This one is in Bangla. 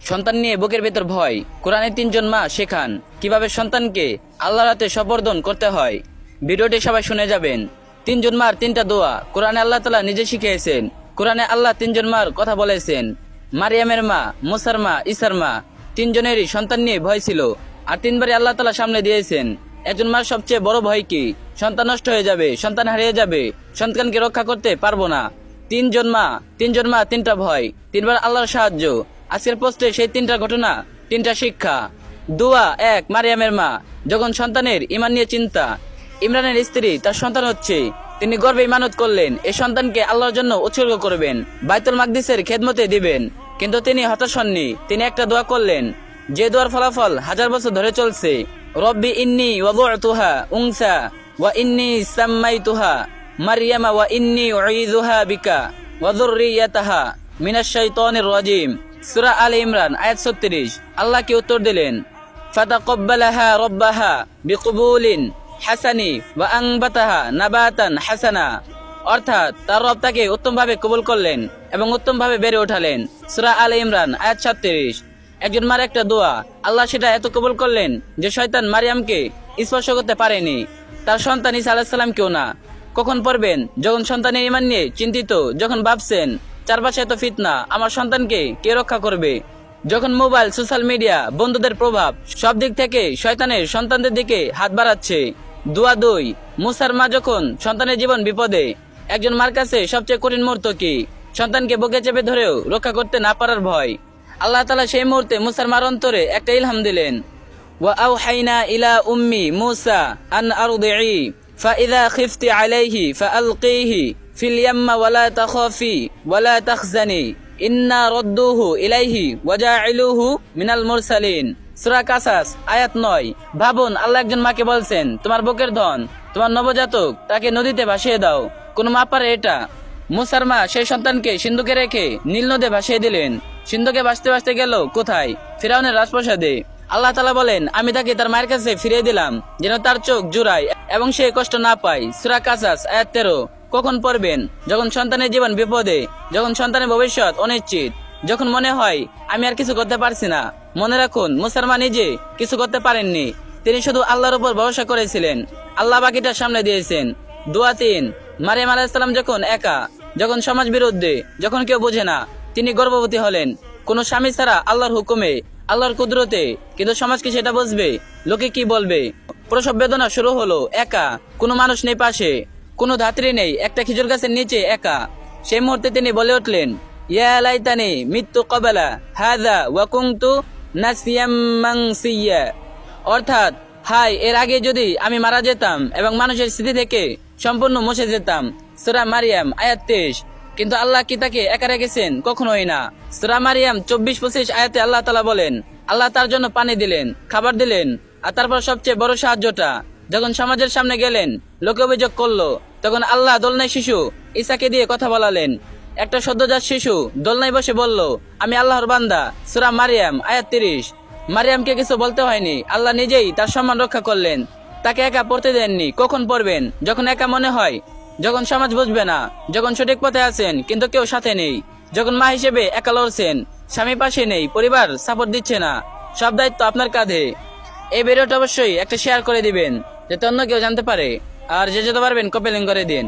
সন্তান নিয়ে বুকের ভেতর ভয়। কোরআনে 3 জন মা শেখান কিভাবে সন্তানকে আল্লাহর হাতে সমর্পণ করতে হয়। ভিডিওটি সবাই শুনে যাবেন। 3 জন মার 3টা দোয়া কোরআনে আল্লাহ তাআলা নিজে শিখিয়েছেন। কোরআনে আল্লাহ 3 জন মার কথা বলেছেন। মারিয়ামের মা, মুসার মা, ঈসার মা, 3 জনেরই সন্তান নিয়ে ভয় ছিল। আর 3বারই আল্লাহ তাআলা সামনে দিয়েছেন। একজন মার সবচেয়ে বড় ভয় কি? সন্তান নষ্ট হয়ে যাবে, সন্তান হারিয়ে যাবে, সন্তানকে রক্ষা করতে পারবো না। 3 জন মা 3টা ভয়, 3বার আল্লাহর সাহায্য। আজকের পোস্টে সেই 3টা ঘটনা, 3টা শিক্ষা। দোয়া 1, মারিয়ামের মা যখন সন্তানের ঈমান নিয়ে চিন্তা। ইমরানের স্ত্রী তার সন্তান হচ্ছে, তিনি গর্বে ইমানত করলেন এই সন্তানকে আল্লাহর জন্য উৎসর্গ করবেন, বাইতুল মাকদিসের খেদমতে দিবেন। কিন্তু তিনি হতাশ হননি। তিনি একটা দোয়া করলেন, যে দোয়ার ফলাফল 1000 বছর ধরে চলছে। রব্বি ইন্নী ওয়াদুতুহা উনসা ওয়া ইন্নী সাম্মাইতুহা মারইয়ামা ওয়া ইন্নী উঈযুহা বিকা ওয়া যুররিয়াতাহা মিনাশ শাইতানির রাজিম। সূরা আলে ইমরান আয়াত 36। আল্লাহ কি উত্তর দিলেন, ফাতাকাব্বালাহা রাব্বাহা বিকবুলিন হাসানি ওয়া আনবাতাহা নাবাতান হাসানা। অর্থাৎ তার রব তাকে উত্তমভাবে কবুল করলেন এবং উত্তমভাবে বেড়ে ওঠালেন। সূরা আলে ইমরান আয়াত 37। একজন মার একটা দোয়া, আল্লাহ সেটা এত কবুল করলেন যে শয়তান মারিয়ামকে স্পর্শ করতে পারেনি, তার সন্তান ঈসা আলাইহিস সালামকেও না। কখন পড়বেন? যখন সন্তানের ঈমান নিয়ে চিন্তিত, যখন ভাবছেন চারপাশে এত ফিতনা, আমার সন্তানকে কে রক্ষা করবে। যখন মোবাইল, সোশ্যাল মিডিয়া, বন্ধুদের প্রভাব সব দিক থেকে শয়তানের সন্তানদের দিকে হাত বাড়াচ্ছে। দোয়া 2, মুসার মা যখন সন্তানের জীবন বিপদে। একজন মার কাছে সবচেয়ে কঠিন মুহূর্ত কি? সন্তানকে বুকে চেপে ধরেও রক্ষা করতে না পারার ভয়। আল্লাহ তাআলা সেই মুহূর্তে মুসার মার অন্তরে একটা ইলহাম দিলেন, ওয়া আওহাইনা ইলা উম্মি মুসা আন আরদিই ফাইযা খিফতি আলাইহি ফাআলকিহি ফিল ইয়াম্মা ওয়ালা তাখাফি ওয়ালা তাখজানি ইন্না রাদ্দুহু ইলাইহি ওয়া জাইলুহু মিনাল মুরসালিন। সূরা কাসাস আয়াত 9। ভাবুন, আল্লাহ একজন মাকে বলছেন, তোমার বুকের ধন, তোমার নবজাতক, তাকে নদীতে ভাসিয়ে দাও। কোন মা পারে এটা? মুসার মা সেই সন্তানকে সিন্ধুকে রেখে নীল নদে ভাসিয়ে দিলেন। সিন্ধুকে ভাসতে ভাসতে গেল কোথায়? ফিরাউনের রাজপ্রাসাদে। আল্লাহ তাআলা বলেন, আমি তাকে তার মায়ের কাছে ফিরিয়ে দিলাম যেন তার চোখ জুড়ায় এবং সে কষ্ট না পায়। সূরা কাসাস আয়াত 13। কখন পড়বেন? যখন সন্তানের জীবন বিপদে, যখন সন্তানের ভবিষ্যৎ অনিশ্চিত, যখন মনে হয় আমি আর কিছু করতে পারছি না। মনে রাখুন, মুসার মা নিজে কিছু করতে পারেননি, তিনি শুধু আল্লাহর উপর ভরসা করেছিলেন। আল্লাহ বাকিটা সামনে দিয়েছেন। দোয়া 3, মারিয়াম আলাইহিস সালাম যখন একা, যখন সমাজ বিরুদ্ধে, যখন কেউ বোঝে না, তিনি গর্ভবতী হলেন কোনো স্বামী ছাড়া, আল্লাহর হুকুমে, আল্লাহর কুদরতে। কিন্তু সমাজ কি সেটা বুঝবে? লোকে কি বলবে? প্রসব বেদনা শুরু হলো। একা, কোনো মানুষ নেই পাশে, কোনো ধাত্রী নেই, একটা খেজুর গাছের নিচে একা। সেই মুহূর্তে তিনি বলে উঠলেন, ইয়া লাইতানি মিত্তু ক্বাবলা হাযা ওয়া কুনতু নাসিয়াম মানসিয়া। অর্থাৎ, হায়, এর আগে যদি আমি মারা যেতাম এবং মানুষের স্মৃতি থেকে সম্পূর্ণ মুছে যেতাম। সূরা মারিয়াম আয়াত 23। কিন্তু আল্লাহ কি তাকে একা রেখেছেন? কখনোই না। সূরা মারিয়াম 24-25 আয়াতে আল্লাহ তাআলা বলেন, আল্লাহ তার জন্য পানি দিলেন, খাবার দিলেন। আর তারপর সবচেয়ে বড় সাহায্যটা, যখন সমাজের সামনে গেলেন, লোকে অভিযোগ করলো, তখন আল্লাহ দোলনায় শিশু ঈসাকে দিয়ে কথা বলালেন। একটা সদ্যজাত শিশু দোলনায় বসে বলল, আমি আল্লাহর বান্দা। সূরা মারিয়াম আয়াত 30। মারিয়ামকে কিছু বলতে হয়নি, আল্লাহ নিজেই তার সম্মান রক্ষা করলেন, তাকে একা পড়তে দেননি। কখন পড়বেন? যখন একা মনে হয়, যখন সমাজ বুঝবে না, যখন সঠিক পথে আছেন কিন্তু কেউ সাথে নেই, যখন মা হিসেবে একা লড়ছেন, স্বামী পাশে নেই, পরিবার সাপোর্ট দিচ্ছে না, সব দায়িত্ব আপনার কাঁধে। এই ভিডিওটা অবশ্যই একটা শেয়ার করে দিবেন যাতে অন্য কেউ জানতে পারে, আর যে যেতে পারবেন কপি লিংক করে দিন।